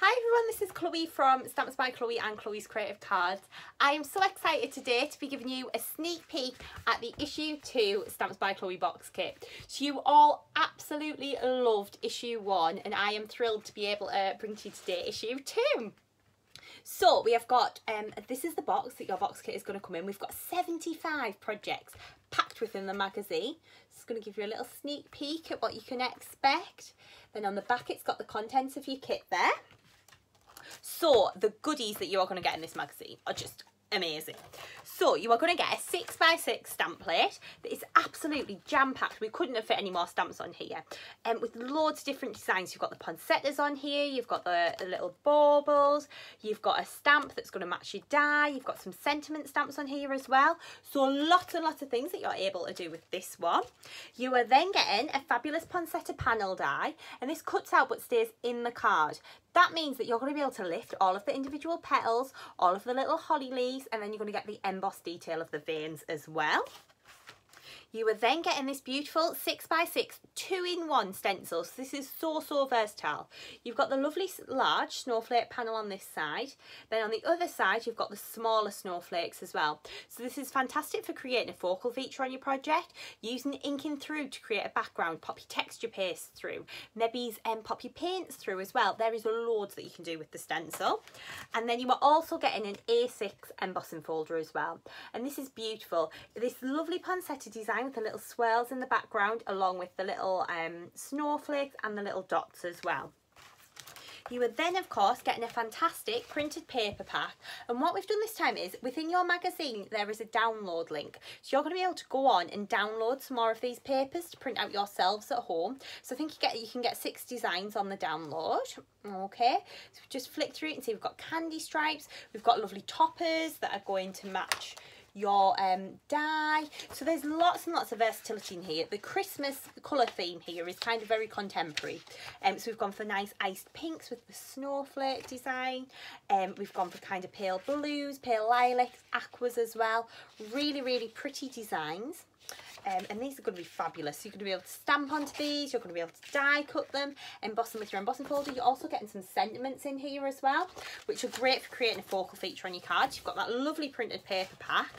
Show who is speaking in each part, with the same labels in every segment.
Speaker 1: Hi everyone, this is Chloe from Stamps by Chloe and Chloe's Creative Cards. I am so excited today to be giving you a sneak peek at the issue 2 Stamps by Chloe box kit. So you all absolutely loved issue 1 and I am thrilled to be able to bring to you today issue 2. So we have got, this is the box that your box kit is going to come in. We've got 75 projects packed within the magazine. It's going to give you a little sneak peek at what you can expect. Then on the back it's got the contents of your kit there. So the goodies that you are going to get in this magazine are just amazing. So you are going to get a 6x6 stamp plate that is absolutely jam-packed. We couldn't have fit any more stamps on here. With loads of different designs. You've got the poinsettias on here, you've got the little baubles, you've got a stamp that's going to match your die, you've got some sentiment stamps on here as well. So lots and lots of things that you're able to do with this one. You are then getting a fabulous poinsettia panel die, and this cuts out but stays in the card. That means that you're going to be able to lift all of the individual petals, all of the little holly leaves, and then you're going to get the embossed detail of the veins as well. You are then getting this beautiful 6x6 2-in-1 stencil. So this is so versatile. You've got the lovely large snowflake panel on this side. Then on the other side, you've got the smaller snowflakes as well. So this is fantastic for creating a focal feature on your project, using inking through to create a background, pop your texture paste through, maybe pop your paints through as well. There is loads that you can do with the stencil. And then you are also getting an A6 embossing folder as well. And this is beautiful. This lovely poinsettia design with the little swirls in the background, along with the little snowflakes and the little dots as well. You are then of course getting a fantastic printed paper pack, and what we've done this time is within your magazine there is a download link, so you're going to be able to go on and download some more of these papers to print out yourselves at home. So I think you can get 6 designs on the download. Okay, so just flick through it and see we've got candy stripes, we've got lovely toppers that are going to match your die. So there's lots and lots of versatility in here. The Christmas colour theme here is kind of very contemporary. So we've gone for nice iced pinks with the snowflake design. We've gone for kind of pale blues, pale lilacs, aquas as well. Really pretty designs. And these are going to be fabulous. So you're going to be able to stamp onto these, you're going to be able to die cut them, emboss them with your embossing folder. You're also getting some sentiments in here as well, which are great for creating a focal feature on your cards. You've got that lovely printed paper pack.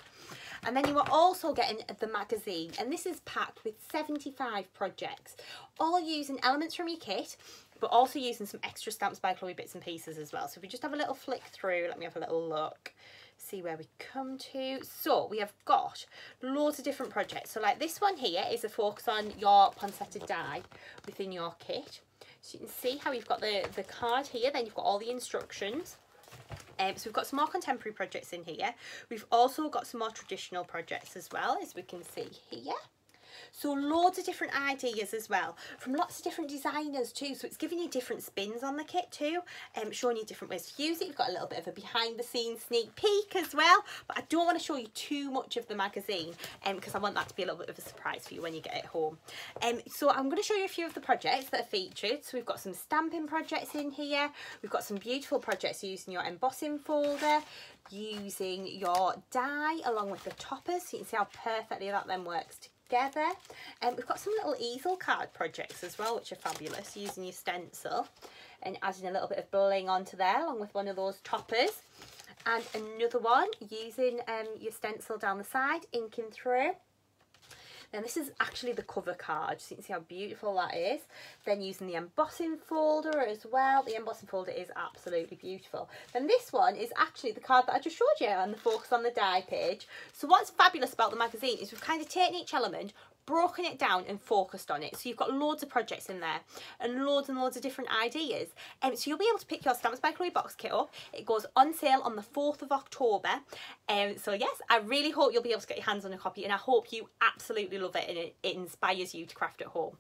Speaker 1: And then you are also getting the magazine, and this is packed with 75 projects, all using elements from your kit, but also using some extra Stamps by Chloe bits and pieces as well. So if we just have a little flick through, let me have a little look, see where we come to. So we have got loads of different projects. So like this one here is a focus on your poinsettia die within your kit. So you can see how you've got the card here, then you've got all the instructions. So we've got some more contemporary projects in here. We've also got some more traditional projects as well, as we can see here. So loads of different ideas as well from lots of different designers too, so it's giving you different spins on the kit too, showing you different ways to use it. You've got a little bit of a behind the scenes sneak peek as well, but I don't want to show you too much of the magazine because I want that to be a little bit of a surprise for you when you get it home. So I'm going to show you a few of the projects that are featured. So we've got some stamping projects in here, we've got some beautiful projects using your embossing folder, using your die along with the toppers, so you can see how perfectly that then works together. And we've got some little easel card projects as well, which are fabulous, using your stencil and adding a little bit of bling onto there along with one of those toppers, and another one using your stencil down the side, inking through. Then this is actually the cover card, so you can see how beautiful that is. Then using the embossing folder as well. The embossing folder is absolutely beautiful. Then this one is actually the card that I just showed you on the Focus on the Die page. So what's fabulous about the magazine is we've kind of taken each element, broken it down and focused on it. So you've got loads of projects in there and loads of different ideas. So you'll be able to pick your Stamps by Chloe box kit up. It goes on sale on the 4th of October. So yes, I really hope you'll be able to get your hands on a copy, and I hope you absolutely love it and it inspires you to craft at home.